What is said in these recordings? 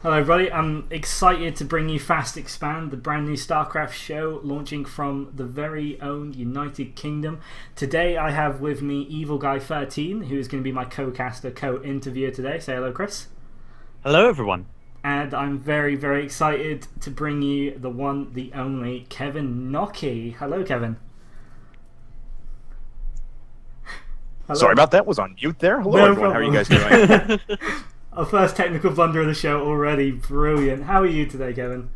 Hello, everybody. I'm excited to bring you Fast Expand, the brand new Starcraft show launching from the very own United Kingdom. Today, I have with me Evil Guy 13, who is going to be my co-caster, co-interviewer today. Say hello, Chris. Hello, everyone. And I'm very, very excited to bring you the one, the only Kevin Knocke. Hello, Kevin. Hello. Sorry about that. Was on mute there. Hello, no everyone. Problem. How are you guys doing? Our first technical blunder of the show already. Brilliant. How are you today, Kevin?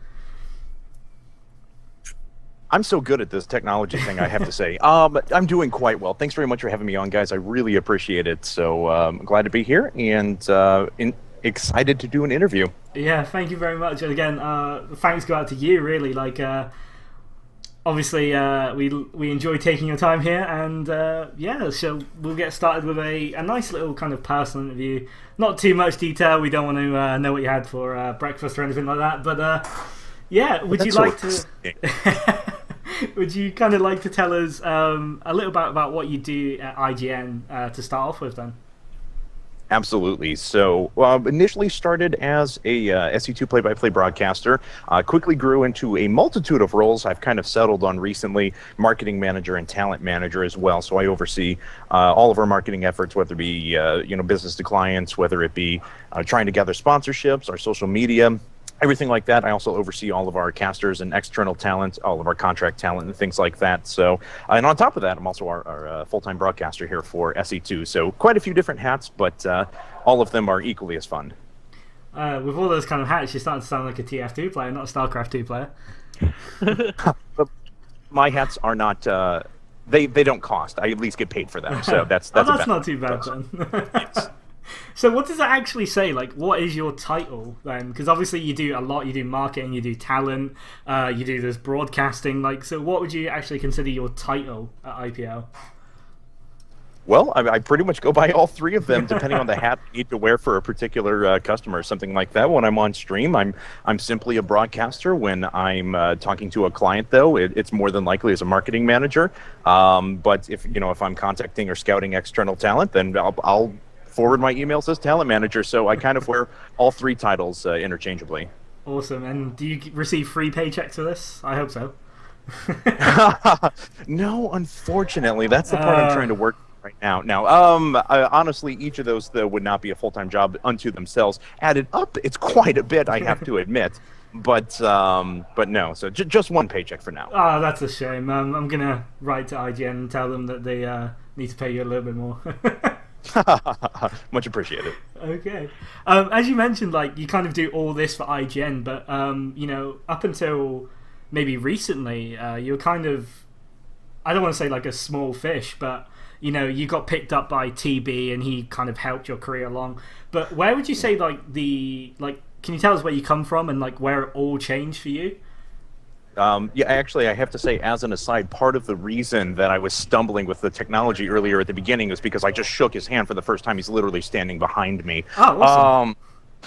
I'm so good at this technology thing, I have to say. I'm doing quite well. Thanks very much for having me on, guys. I really appreciate it. So I'm glad to be here and excited to do an interview. Yeah, thank you very much. And again, thanks go out to you, really. Obviously, we enjoy taking your time here, and yeah, so we'll get started with a nice little kind of personal interview. Not too much detail. We don't want to know what you had for breakfast or anything like that. But yeah, would you like to? Would you kind of like to tell us a little bit about what you do at IGN to start off with, then? Absolutely. So initially started as a SE2 play-by-play broadcaster, quickly grew into a multitude of roles I've kind of settled on recently, marketing manager and talent manager as well. So I oversee all of our marketing efforts, whether it be business to clients, whether it be trying to gather sponsorships, our social media, everything like that. I also oversee all of our casters and external talent, all of our contract talent and things like that. So, and on top of that, I'm also our full-time broadcaster here for SE2. So quite a few different hats, but all of them are equally as fun. With all those kind of hats, you're starting to sound like a TF2 player, not a StarCraft 2 player. My hats are not... they don't cost. I at least get paid for them. So that's not too bad then. Yes. So what does that actually say? Like, what is your title then? Because obviously you do a lot. You do marketing, you do talent, you do this broadcasting. Like, so what would you actually consider your title at IPL? Well, I pretty much go by all three of them, depending on the hat I need to wear for a particular customer, something like that. When I'm on stream, I'm simply a broadcaster. When I'm talking to a client, though, it's more than likely as a marketing manager. But if I'm contacting or scouting external talent, then I'll forward my emails as talent manager. So I kind of wear all three titles interchangeably. Awesome. And do you receive free paychecks for this? I hope so. No, unfortunately, that's the part I'm trying to work right now. Now, honestly, each of those though would not be a full-time job unto themselves. Added up, it's quite a bit, I have to admit. But no, so just one paycheck for now. Oh, that's a shame. I'm gonna write to IGN and tell them that they need to pay you a little bit more. Much appreciated. Okay. As you mentioned, like, you kind of do all this for IGN, but up until maybe recently, you're kind of, I don't want to say like a small fish, but you got picked up by TB and he kind of helped your career along. But where would you say can you tell us where you come from and like where it all changed for you? Yeah, actually, I have to say, as an aside, part of the reason that I was stumbling with the technology earlier at the beginning was because I just shook his hand for the first time. He's literally standing behind me. Oh, awesome.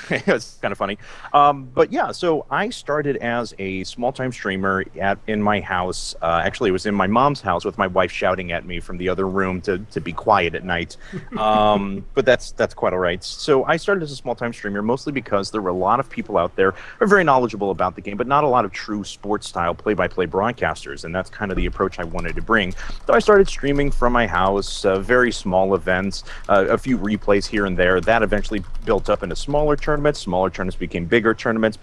It's kind of funny. But yeah, so I started as a small-time streamer in my house. Actually, it was in my mom's house with my wife shouting at me from the other room to be quiet at night. But that's quite all right. So I started as a small-time streamer mostly because there were a lot of people out there who are very knowledgeable about the game, but not a lot of true sports-style play-by-play broadcasters, and that's kind of the approach I wanted to bring. So I started streaming from my house, very small events, a few replays here and there. That eventually built up into smaller tournaments became bigger tournaments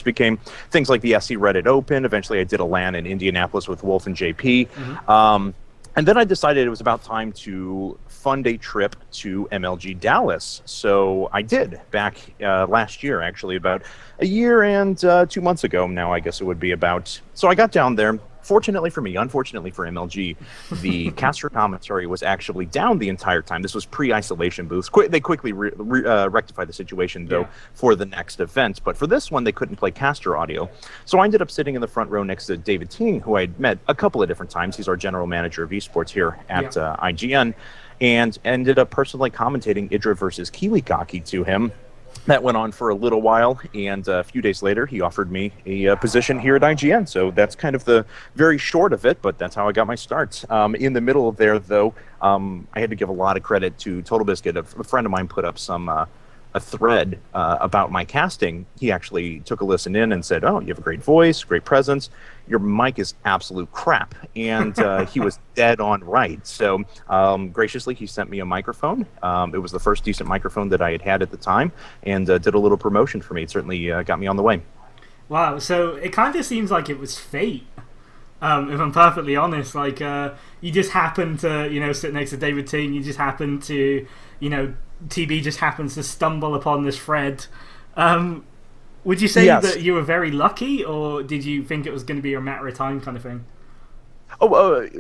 became things like the SC Reddit Open. Eventually I did a LAN in Indianapolis with Wolf and JP. Mm-hmm. And then I decided it was about time to fund a trip to MLG Dallas. So I did back last year, actually, about a year and 2 months ago now, I guess it would be about. So I got down there. Fortunately for me, unfortunately for MLG, the caster commentary was actually down the entire time. This was pre-isolation booths. They quickly rectified the situation, though, for the next event. But for this one, they couldn't play caster audio. So I ended up sitting in the front row next to David Ting, who I had met a couple of different times. He's our general manager of esports here at IGN, and ended up personally commentating Idra versus Kiwikaki to him. That went on for a little while, and a few days later, he offered me a position here at IGN. So that's kind of the very short of it, but that's how I got my start. In the middle of there, though, I had to give a lot of credit to Total Biscuit. A friend of mine put up some a thread about my casting, he actually took a listen in and said, "Oh, you have a great voice, great presence. Your mic is absolute crap," and he was dead on right. So graciously, he sent me a microphone. It was the first decent microphone that I had at the time, and did a little promotion for me. It certainly got me on the way. Wow, so it kind of seems like it was fate. If I'm perfectly honest, like you just happen to, sit next to David Ting. You just happen to, TB just happens to stumble upon this thread. Would you say that you were very lucky, or did you think it was going to be a matter of time kind of thing?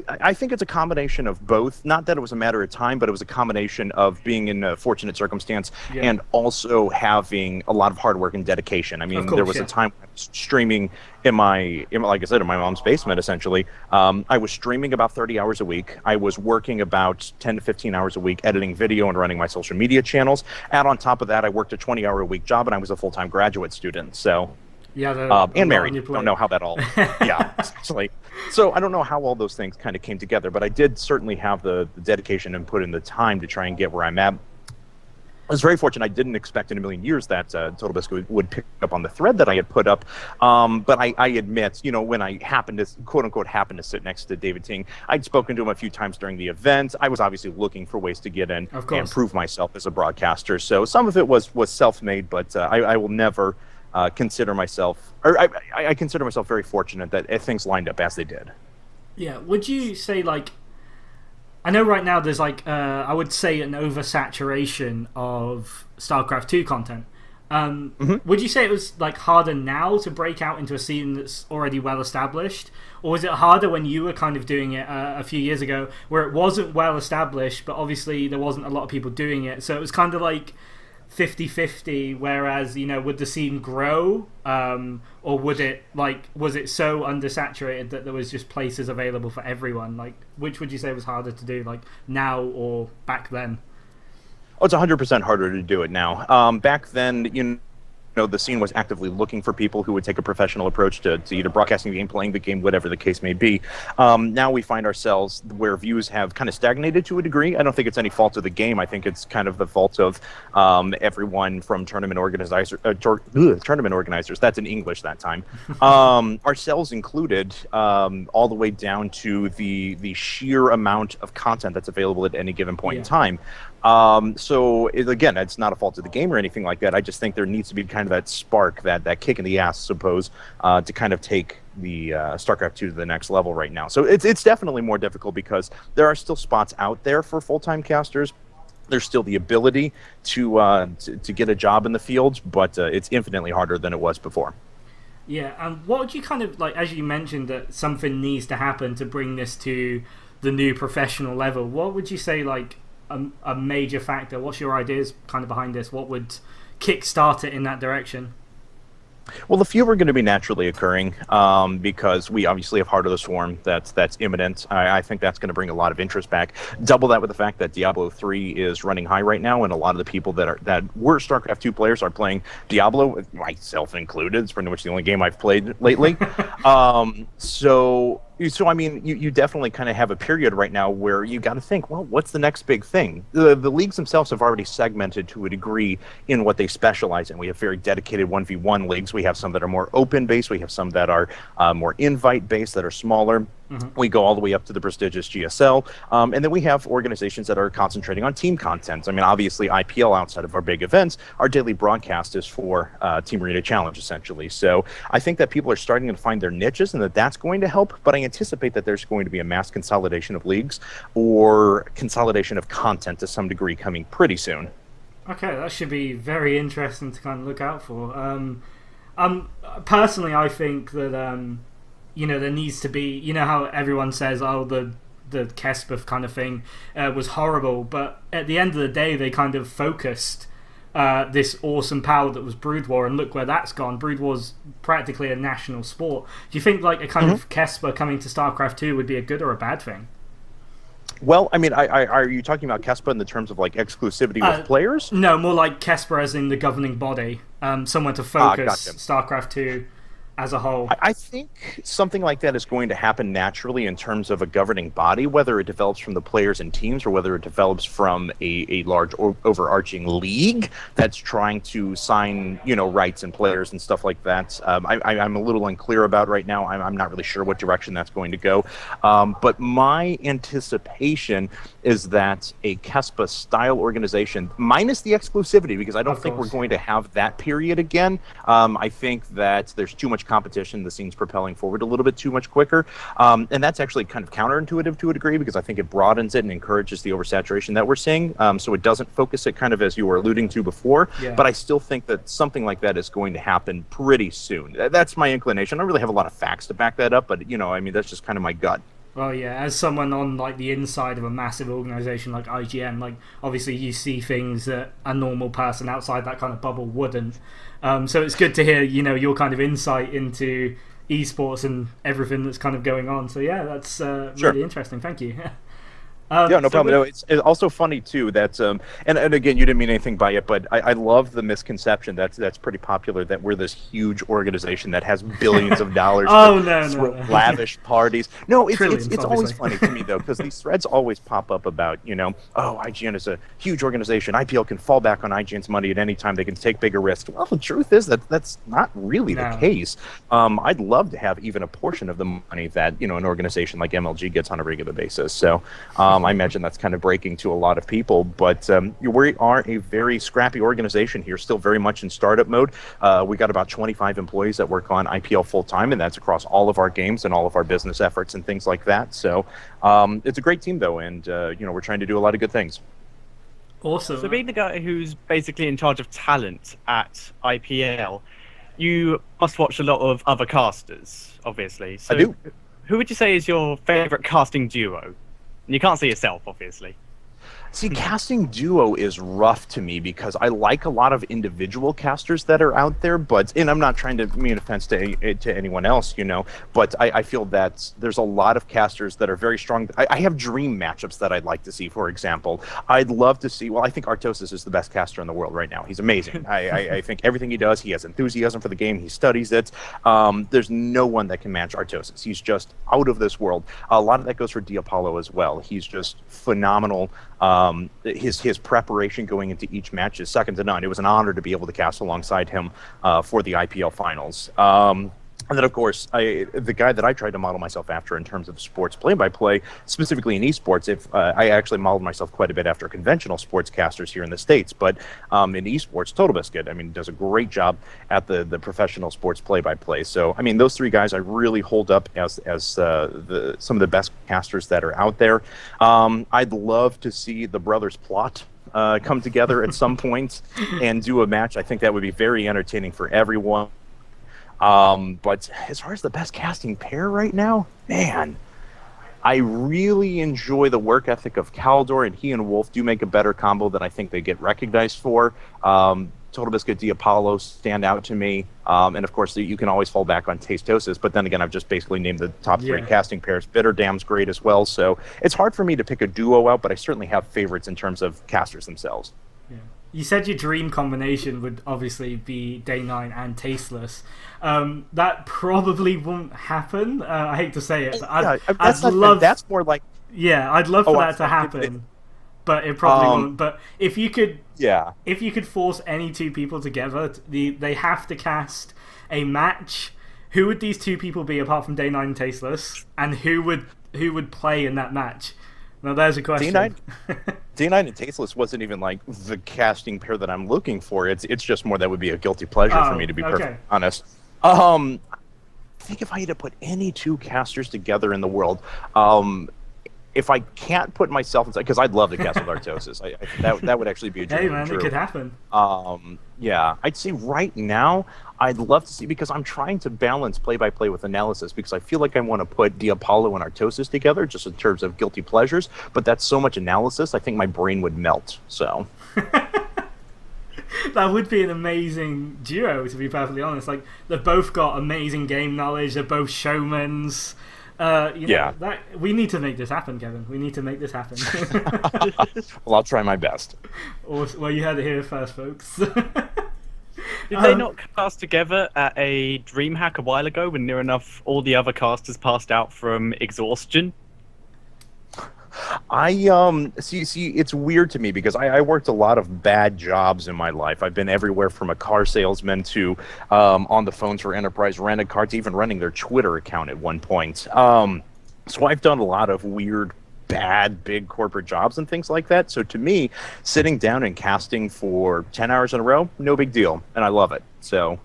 I think it's a combination of both. Not that it was a matter of time, but it was a combination of being in a fortunate circumstance and also having a lot of hard work and dedication. I mean, there was a time when I was streaming in my, like I said, in my mom's basement, essentially. I was streaming about 30 hours a week. I was working about 10 to 15 hours a week, editing video and running my social media channels. And on top of that, I worked a 20-hour-a-week job, and I was a full-time graduate student. So... and married. Don't know how that all. Essentially. So I don't know how all those things kind of came together, but I did certainly have the dedication and put in the time to try and get where I'm at. I was very fortunate. I didn't expect in a million years that Total Biscuit would pick up on the thread that I had put up. But I admit, when I happened to, quote unquote, happen to sit next to David Ting, I'd spoken to him a few times during the event. I was obviously looking for ways to get in and prove myself as a broadcaster. So some of it was self-made, but I will never consider myself, or I consider myself very fortunate that things lined up as they did. Yeah. Would you say, like, I know right now there's like I would say an oversaturation of StarCraft 2 content. Would you say it was like harder now to break out into a scene that's already well established, or was it harder when you were kind of doing it a few years ago, where it wasn't well established, but obviously there wasn't a lot of people doing it, so it was kind of like 50-50, whereas, would the scene grow, or would it, like, was it so undersaturated that there was just places available for everyone? Like, which would you say was harder to do, like, now or back then? Oh, it's 100% harder to do it now. Back then, the scene was actively looking for people who would take a professional approach to either broadcasting the game, playing the game, whatever the case may be. Now we find ourselves where views have kind of stagnated to a degree. I don't think it's any fault of the game. I think it's kind of the fault of everyone from tournament organizers. That's in English that time. Ourselves included, all the way down to the sheer amount of content that's available at any given point in time. So again, it's not a fault of the game or anything like that. I just think there needs to be kind of that spark, that kick in the ass, I suppose, to kind of take the StarCraft 2 to the next level right now. So it's definitely more difficult because there are still spots out there for full-time casters. There's still the ability to get a job in the field, but it's infinitely harder than it was before. Yeah, and what would you kind of, like, as you mentioned that something needs to happen to bring this to the new professional level, what would you say, like, a major factor? What's your ideas kind of behind this? What would kickstart it in that direction? Well, a few are going to be naturally occurring because we obviously have Heart of the Swarm that's imminent. I think that's going to bring a lot of interest back. Double that with the fact that Diablo 3 is running high right now, and a lot of the people that were StarCraft 2 players are playing Diablo, myself included. It's pretty much the only game I've played lately. So I mean, you definitely kind of have a period right now where you got to think, well, what's the next big thing? The leagues themselves have already segmented to a degree in what they specialize in. We have very dedicated 1v1 leagues. We have some that are more open-based. We have some that are more invite-based, that are smaller. We go all the way up to the prestigious GSL. And then we have organizations that are concentrating on team content. I mean, obviously, IPL, outside of our big events, our daily broadcast is for Team Arena Challenge, essentially. So I think that people are starting to find their niches and that's going to help. But I anticipate that there's going to be a mass consolidation of leagues or consolidation of content to some degree coming pretty soon. Okay, that should be very interesting to kind of look out for. Personally, I think that there needs to be, how everyone says, oh, the Kesper kind of thing was horrible, but at the end of the day, they kind of focused this awesome power that was Brood War, and look where that's gone. Brood War's practically a national sport. Do you think like a kind of Kesper coming to StarCraft 2 would be a good or a bad thing? Well, I mean, are you talking about Kesper in the terms of like exclusivity with players? No, more like Kesper as in the governing body, somewhere to focus StarCraft 2. as a whole? I think something like that is going to happen naturally in terms of a governing body, whether it develops from the players and teams or whether it develops from a large overarching league that's trying to sign, rights and players and stuff like that. I'm a little unclear about right now. I'm not really sure what direction that's going to go. But my anticipation is that a Kesper style organization, minus the exclusivity, because I don't think we're going to have that period again. I think that there's too much competition. The scene's propelling forward a little bit too much quicker. And that's actually kind of counterintuitive to a degree, because I think it broadens it and encourages the oversaturation that we're seeing. So it doesn't focus it kind of as you were alluding to before. Yeah. But I still think that something like that is going to happen pretty soon. That's my inclination. I don't really have a lot of facts to back that up, but, that's just kind of my gut. Well, yeah, as someone on like the inside of a massive organization like IGN, like obviously you see things that a normal person outside that kind of bubble wouldn't. So it's good to hear, your kind of insight into esports and everything that's kind of going on. So yeah, that's really interesting. Thank you. Yeah, no problem. No, it's also funny too that and again, you didn't mean anything by it, but I love the misconception that's pretty popular, that we're this huge organization that has billions of dollars no. lavish parties. No, it's Trillions, always funny to me though, because these threads always pop up about IGN is a huge organization. IPL can fall back on IGN's money at any time. They can take bigger risks. Well, the truth is that's not really the case. I'd love to have even a portion of the money that an organization like MLG gets on a regular basis. So. I imagine that's kind of breaking to a lot of people, but we are a very scrappy organization here, still very much in startup mode. We got about 25 employees that work on IPL full time, and that's across all of our games and all of our business efforts and things like that. So it's a great team, though, and we're trying to do a lot of good things. Awesome. So being the guy who's basically in charge of talent at IPL, you must watch a lot of other casters, obviously. So I do. Who would you say is your favorite casting duo? You can't see yourself, obviously. See, casting duo is rough to me because I like a lot of individual casters that are out there, and I'm not trying to mean offense to anyone else, but I feel that there's a lot of casters that are very strong. I have dream matchups that I'd like to see, for example. I'd love to see, I think Artosis is the best caster in the world right now. He's amazing. I think everything he does, he has enthusiasm for the game, he studies it. There's no one that can match Artosis. He's just out of this world. A lot of that goes for Diapollo as well. He's just phenomenal. His preparation going into each match is second to none. It was an honor to be able to cast alongside him for the IPL finals. And then, of course, the guy that I tried to model myself after in terms of sports play-by-play, specifically in esports, I actually modeled myself quite a bit after conventional sportscasters here in the States, but in esports, Total Biscuit, does a great job at the professional sports play-by-play. So, those three guys I really hold up as some of the best casters that are out there. I'd love to see the Brothers Plot come together at some point and do a match. I think that would be very entertaining for everyone. But as far as the best casting pair right now, man, I really enjoy the work ethic of Kaldor, and he and Wolf do make a better combo than I think they get recognized for. Total Biscuit, Diapollo stand out to me. And of course, you can always fall back on Tastosis, but then again, I've just basically named the top three casting pairs. Bitterdam's great as well, so it's hard for me to pick a duo out, but I certainly have favorites in terms of casters themselves. Yeah. You said your dream combination would obviously be Day9 and Tasteless. That probably won't happen. I hate to say it, but that's more like... Yeah, I'd love for that to happen, but it probably won't. But if you could force any two people together, they have to cast a match. Who would these two people be apart from Day9 and Tasteless, and who would play in that match? Now there's a question. D9 and Tasteless wasn't even like the casting pair that I'm looking for. It's just more that would be a guilty pleasure for me, to be perfectly honest. I think if I had to put any two casters together in the world, if I can't put myself inside, because I'd love to cast with Artosis. That would actually be a dream. Hey man, it could happen. Yeah, I'd say right now I'd love to see, because I'm trying to balance play-by-play with analysis, because I feel like I want to put Diapollo and Artosis together just in terms of guilty pleasures, but that's so much analysis, I think my brain would melt, so... That would be an amazing duo, to be perfectly honest. Like, they've both got amazing game knowledge, they're both showmans. We need to make this happen, Kevin. We need to make this happen. Well, I'll try my best. Well, you heard it here first, folks. Did they not cast together at a DreamHack a while ago when near enough all the other casters passed out from exhaustion? See, it's weird to me because I worked a lot of bad jobs in my life. I've been everywhere from a car salesman to on the phones for Enterprise Rented Car to even running their Twitter account at one point. So I've done a lot of weird, bad, big corporate jobs and things like that. So to me, sitting down and casting for 10 hours in a row, no big deal, and I love it. So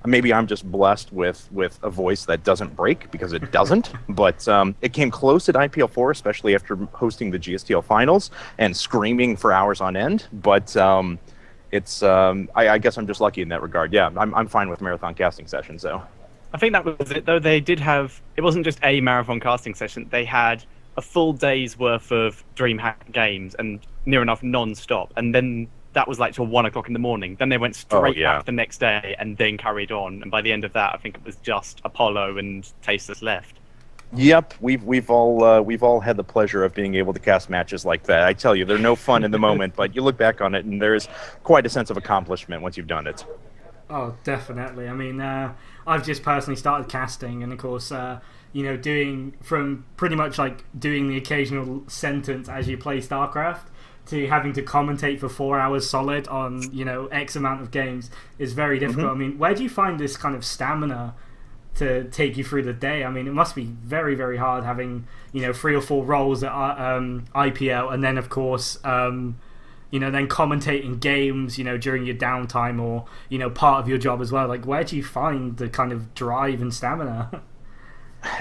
maybe I'm just blessed with a voice that doesn't break, because it doesn't. But it came close at IPL4, especially after hosting the GSTL finals and screaming for hours on end. But I guess I'm just lucky in that regard. Yeah, I'm fine with marathon casting sessions, though. I think that was it, though. They did have... It wasn't just a marathon casting session. They had a full day's worth of DreamHack games and near enough non-stop. And then that was like till 1 o'clock in the morning. Then they went straight back the next day and then carried on. And by the end of that, I think it was just Apollo and Tasteless left. Yep, we've all had the pleasure of being able to cast matches like that. I tell you, they're no fun in the moment, but you look back on it and there's quite a sense of accomplishment once you've done it. Oh, definitely. I mean, I've just personally started casting, and of course, doing from pretty much like doing the occasional sentence as you play Starcraft to having to commentate for 4 hours solid on, X amount of games is very difficult. I mean, where do you find this kind of stamina to take you through the day? I mean, it must be very, very hard having, 3 or 4 roles at IPL, and then, of course, then commentating games, during your downtime or, part of your job as well. Like, where do you find the kind of drive and stamina?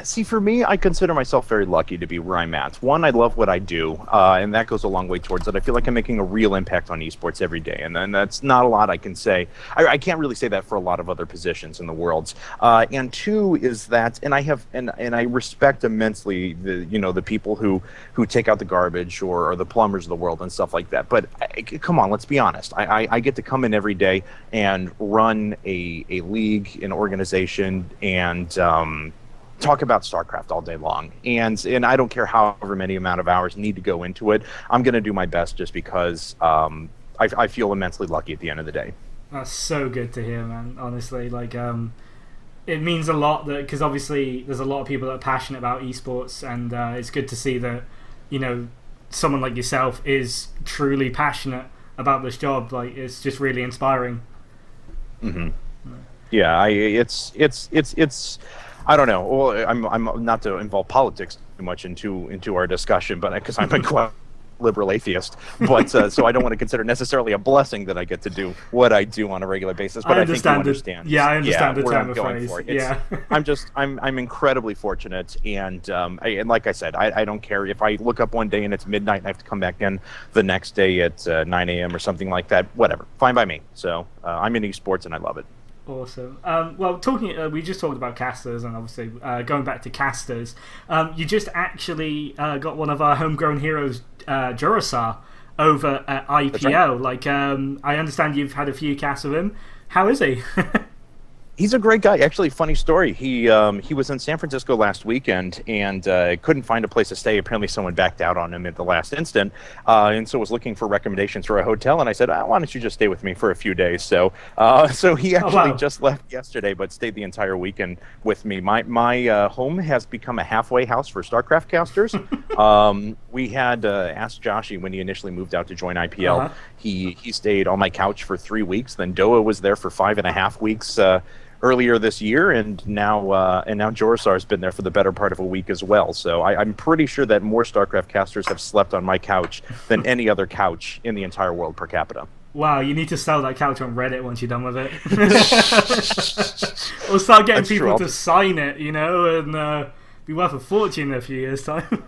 See, for me, I consider myself very lucky to be where I'm at. One, I love what I do, and that goes a long way towards it. I feel like I'm making a real impact on esports every day, and that's not a lot I can say. I can't really say that for a lot of other positions in the world. And two is that, and I respect immensely the people who take out the garbage or the plumbers of the world and stuff like that. But come on, let's be honest. I get to come in every day and run a league, an organization, and talk about Starcraft all day long, and I don't care however many amount of hours need to go into it. I'm going to do my best just because I feel immensely lucky at the end of the day. That's so good to hear, man. Honestly, like it means a lot that, because obviously there's a lot of people that are passionate about esports, and it's good to see that someone like yourself is truly passionate about this job. Like, it's just really inspiring. Mm-hmm. Yeah, it's. I don't know. Well, I'm not to involve politics too much into our discussion, but because I'm a quite liberal atheist, but so I don't want to consider necessarily a blessing that I get to do what I do on a regular basis. But I think you understand. I understand the where term I'm going phrase. for. Yeah, I'm incredibly fortunate, and like I said, I don't care if I look up one day and it's midnight and I have to come back in the next day at 9 a.m. or something like that. Whatever, fine by me. So I'm in esports and I love it. Awesome. Well, we just talked about casters, and obviously going back to casters, you just actually got one of our homegrown heroes, Jurasar, over at IPO. Right. Like, I understand you've had a few casts with him. How is he? He's a great guy. Actually, funny story. He was in San Francisco last weekend and couldn't find a place to stay. Apparently, someone backed out on him at the last instant, and so was looking for recommendations for a hotel. And I said, why don't you just stay with me for a few days? So he actually just left yesterday, but stayed the entire weekend with me. My home has become a halfway house for Starcraft casters. We had asked Joshy when he initially moved out to join IPL. Uh-huh. He stayed on my couch for 3 weeks. Then Doa was there for 5.5 weeks. Earlier this year, and now Jurasar's been there for the better part of a week as well. So I'm pretty sure that more Starcraft casters have slept on my couch than any other couch in the entire world per capita. Wow, you need to sell that couch on Reddit once you're done with it. Or start getting people to sign it, and be worth a fortune in a few years' time.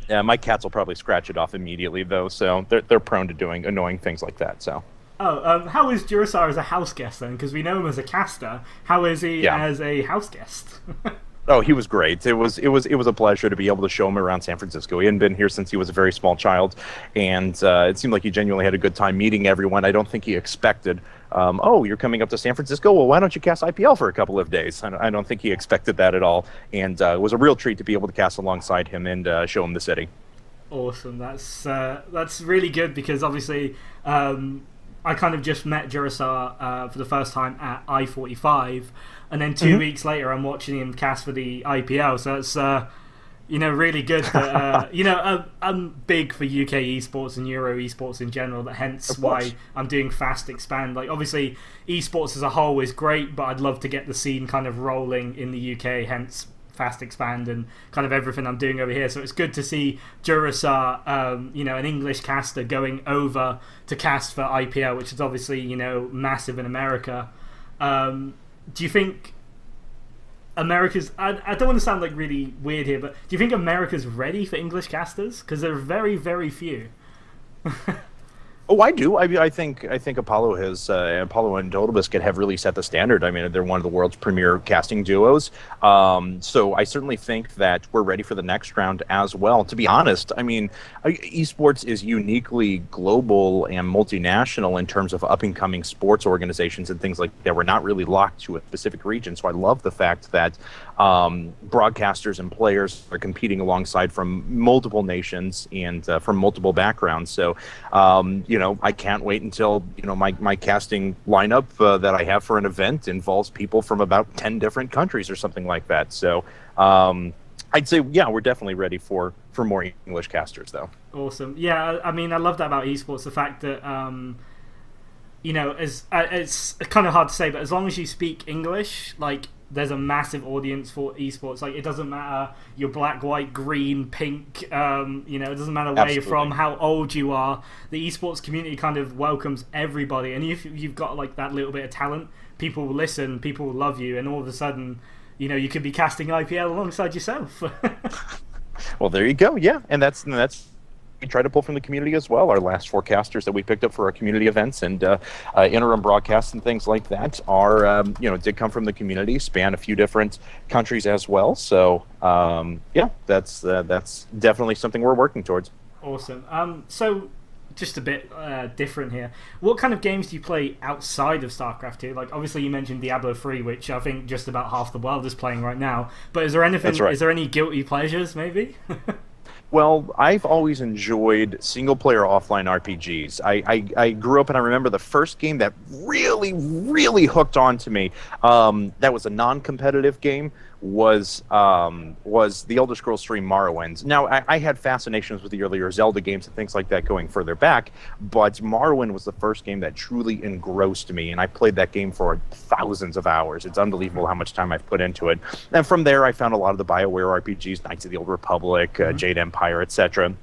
Yeah, my cats will probably scratch it off immediately, though, so they're prone to doing annoying things like that, so... Oh, how is Jurasar as a house guest then? Because we know him as a caster. How is he as a house guest? Oh, he was great. It was a pleasure to be able to show him around San Francisco. He hadn't been here since he was a very small child, and it seemed like he genuinely had a good time meeting everyone. I don't think he expected, you're coming up to San Francisco? Well, why don't you cast IPL for a couple of days? I don't think he expected that at all, and it was a real treat to be able to cast alongside him and show him the city. Awesome. That's really good because obviously... I kind of just met Jurasar for the first time at I-45, and then 2 weeks later I'm watching him cast for the IPL. So it's really good that I'm big for UK esports and Euro esports in general. That hence why I'm doing Fast Expand. Like obviously esports as a whole is great, but I'd love to get the scene kind of rolling in the UK. Hence Fast Expand and kind of everything I'm doing over here. So it's good to see Jurasar, an English caster going over to cast for IPL, which is obviously massive in America. Do you think America's... I don't want to sound like really weird here, but do you think America's ready for English casters? Because there are very, very few. Oh, I do. I think Apollo and Total Biscuit have really set the standard. I mean, they're one of the world's premier casting duos. So I certainly think that we're ready for the next round as well. To be honest, I mean, esports is uniquely global and multinational in terms of up-and-coming sports organizations and things like that. We're not really locked to a specific region. So I love the fact that broadcasters and players are competing alongside from multiple nations and from multiple backgrounds. So, I can't wait until, my casting lineup that I have for an event involves people from about 10 different countries or something like that. So I'd say, yeah, we're definitely ready for more English casters, though. Awesome. Yeah, I mean, I love that about esports, the fact that, it's kind of hard to say, but as long as you speak English, like, there's a massive audience for esports. Like, it doesn't matter you're black, white, green, pink. It doesn't matter where you're from, how old you are. The esports community kind of welcomes everybody. And if you've got like that little bit of talent, people will listen, people will love you, and all of a sudden, you could be casting IPL alongside yourself. Well, there you go. Yeah, and that's we try to pull from the community as well. Our last 4 casters that we picked up for our community events and interim broadcasts and things like that are, did come from the community, span a few different countries as well. So, that's definitely something we're working towards. Awesome. So, just a bit different here. What kind of games do you play outside of Starcraft 2? Like, obviously you mentioned Diablo 3, which I think just about half the world is playing right now. But is there anything? That's right. Is there any guilty pleasures, maybe? Well, I've always enjoyed single-player offline RPGs. I grew up and I remember the first game that really, really hooked on to me, that was a non-competitive game, was the Elder Scrolls 3 Morrowind. Now, I had fascinations with the earlier Zelda games and things like that going further back, but Morrowind was the first game that truly engrossed me, and I played that game for thousands of hours. It's unbelievable how much time I've put into it. And from there, I found a lot of the BioWare RPGs, Knights of the Old Republic, Jade Empire, etc.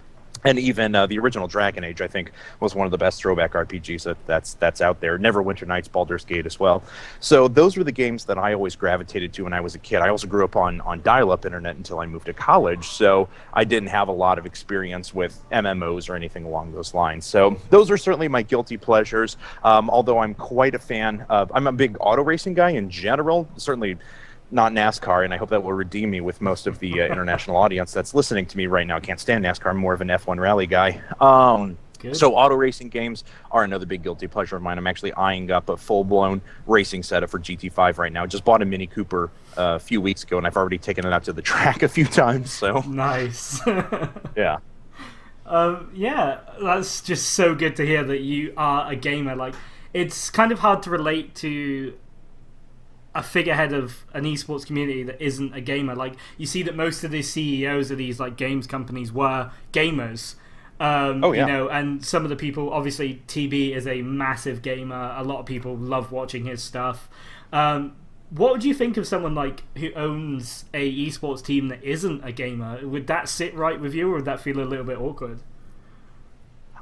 And even the original Dragon Age, I think, was one of the best throwback RPGs that's out there. Neverwinter Nights, Baldur's Gate as well. So those were the games that I always gravitated to when I was a kid. I also grew up on dial-up internet until I moved to college, so I didn't have a lot of experience with MMOs or anything along those lines. So those are certainly my guilty pleasures, although I'm quite a fan of... I'm a big auto racing guy in general, certainly not NASCAR, and I hope that will redeem me with most of the international audience that's listening to me right now. I can't stand NASCAR. I'm more of an F1 rally guy. So auto racing games are another big guilty pleasure of mine. I'm actually eyeing up a full-blown racing setup for GT5 right now. Just bought a Mini Cooper a few weeks ago, and I've already taken it out to the track a few times. So nice. Yeah. Yeah, that's just so good to hear that you are a gamer. Like, it's kind of hard to relate to a figurehead of an esports community that isn't a gamer. Like, you see that most of the CEOs of these like games companies were gamers. And some of the people, obviously TB is a massive gamer. A lot of people love watching his stuff. What would you think of someone like who owns a esports team that isn't a gamer? Would that sit right with you, or would that feel a little bit awkward?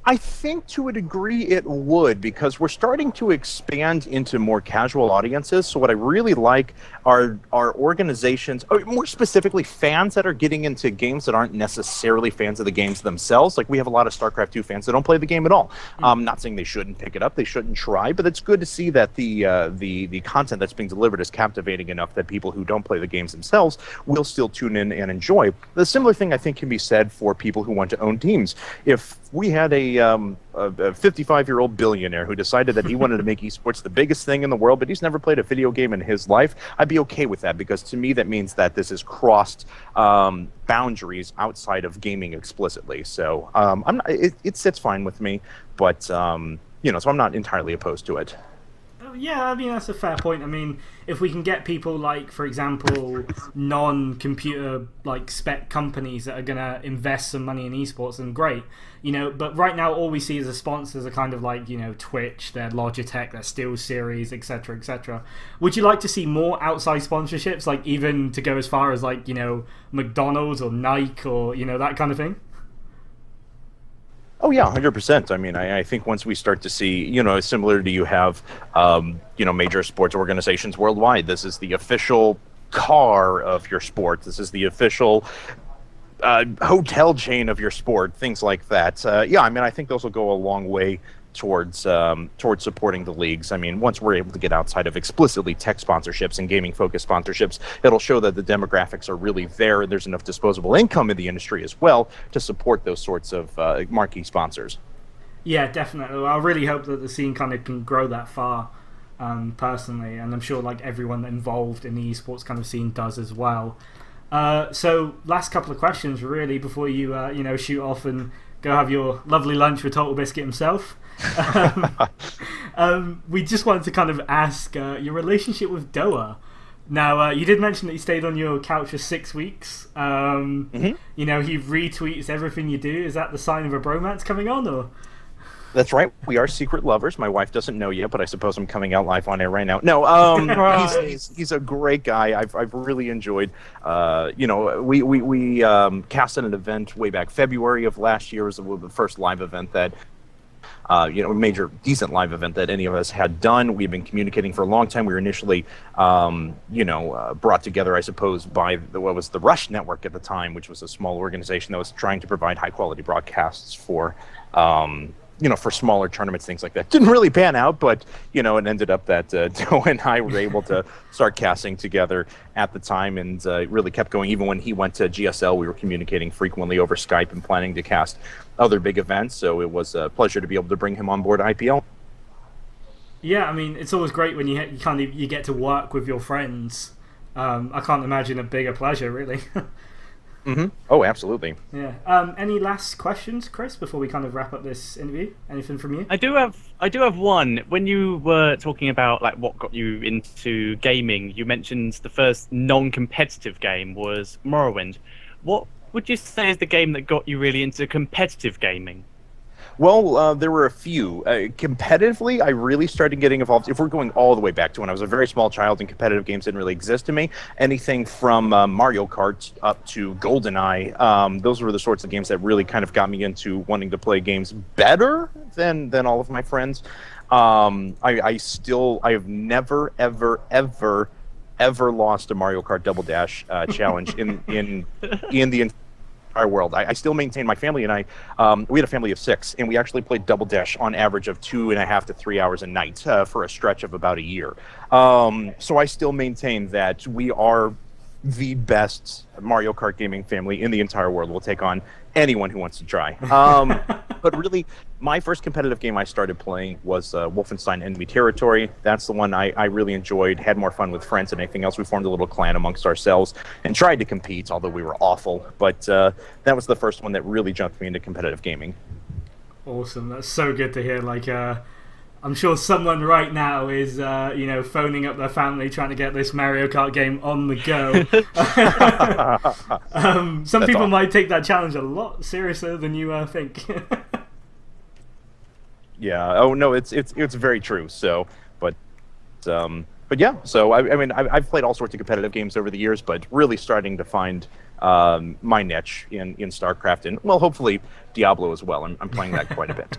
I think to a degree it would, because we're starting to expand into more casual audiences. So what I really like are organizations, or more specifically fans that are getting into games that aren't necessarily fans of the games themselves. Like, we have a lot of StarCraft 2 fans that don't play the game at all. Not saying they shouldn't pick it up, they shouldn't try, but it's good to see that the content that's being delivered is captivating enough that people who don't play the games themselves will still tune in and enjoy. The similar thing I think can be said for people who want to own teams. If we had a 55-year-old billionaire who decided that he wanted to make esports the biggest thing in the world, but he's never played a video game in his life, I'd be okay with that, because to me that means that this has crossed boundaries outside of gaming explicitly. So it sits fine with me, but So I'm not entirely opposed to it. Yeah, I mean that's a fair point. I mean, if we can get people like, for example, non-computer like spec companies that are gonna invest some money in esports, then great. But right now all we see as the sponsors are kind of like Twitch, their Logitech, their SteelSeries, etc., etc. Would you like to see more outside sponsorships, like even to go as far as like McDonald's or Nike or that kind of thing? Oh yeah, 100%. I mean, I think once we start to see, similar to you have, major sports organizations worldwide. This is the official car of your sport. This is the official hotel chain of your sport. Things like that. Yeah, I mean, I think those will go a long way towards supporting the leagues. I mean, once we're able to get outside of explicitly tech sponsorships and gaming focused sponsorships, it'll show that the demographics are really there and there's enough disposable income in the industry as well to support those sorts of marquee sponsors. Yeah, definitely. Well, I really hope that the scene kind of can grow that far, personally, and I'm sure like everyone involved in the esports kind of scene does as well. So last couple of questions really before you shoot off and go have your lovely lunch with Total Biscuit himself. We just wanted to kind of ask your relationship with Doa. Now, you did mention that he stayed on your couch for 6 weeks. He retweets everything you do. Is that the sign of a bromance coming on, or? That's right. We are secret lovers. My wife doesn't know yet, but I suppose I'm coming out live on air right now. No, he's a great guy. I've really enjoyed. We casted an event way back February of last year. It was the first live event that. A major, decent live event that any of us had done. We've been communicating for a long time. We were initially, brought together, I suppose, by what was the Rush Network at the time, which was a small organization that was trying to provide high-quality broadcasts for for smaller tournaments, things like that. Didn't really pan out, but, it ended up that Doe and I were able to start casting together at the time, and really kept going. Even when he went to GSL, we were communicating frequently over Skype and planning to cast other big events, so it was a pleasure to be able to bring him on board IPL. Yeah, I mean, it's always great when you get to work with your friends. I can't imagine a bigger pleasure, really. Mm-hmm. Oh, absolutely. Yeah. Any last questions, Chris, before we kind of wrap up this interview? Anything from you? I do have one. When you were talking about like what got you into gaming, you mentioned the first non-competitive game was Morrowind. What would you say is the game that got you really into competitive gaming? Well, there were a few. Competitively, I really started getting involved. If we're going all the way back to when I was a very small child and competitive games didn't really exist to me, anything from Mario Kart up to GoldenEye, those were the sorts of games that really kind of got me into wanting to play games better than all of my friends. I have never, ever lost a Mario Kart Double Dash challenge in the our world. I still maintain, my family and I, we had a family of 6, and we actually played Double Dash on average of 2.5 to 3 hours a night for a stretch of about a year. So I still maintain that we are the best Mario Kart gaming family in the entire world. We'll take on anyone who wants to try. But really, my first competitive game I started playing was Wolfenstein Enemy Territory. That's the one I really enjoyed, had more fun with friends than anything else. We formed a little clan amongst ourselves and tried to compete, although we were awful. But that was the first one that really jumped me into competitive gaming. Awesome. That's so good to hear. Like, I'm sure someone right now is, phoning up their family trying to get this Mario Kart game on the go. Some people might take that challenge a lot seriouser than you think. Yeah. Oh no, it's very true. So, but yeah. So I mean, I've played all sorts of competitive games over the years, but really starting to find my niche in Starcraft, and well, hopefully Diablo as well. I'm playing that quite a bit.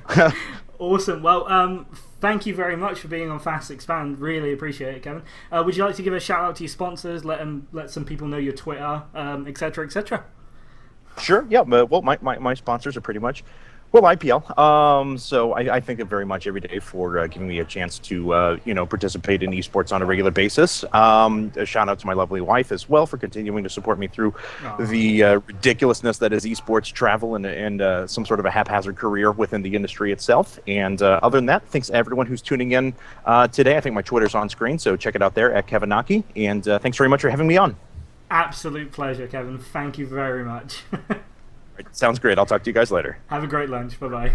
Awesome. Well, thank you very much for being on Fast Expand. Really appreciate it, Kevin. Would you like to give a shout out to your sponsors? Let some people know your Twitter, etc., etc. Sure. Yeah. Well, my sponsors are pretty much IPL. So I thank them very much every day for giving me a chance to participate in esports on a regular basis. A shout out to my lovely wife as well for continuing to support me through the ridiculousness that is esports travel and some sort of a haphazard career within the industry itself. And other than that, thanks to everyone who's tuning in today. I think my Twitter's on screen, so check it out there at Kevin Knocke. And thanks very much for having me on. Absolute pleasure, Kevin. Thank you very much. Sounds great. I'll talk to you guys later. Have a great lunch. Bye-bye.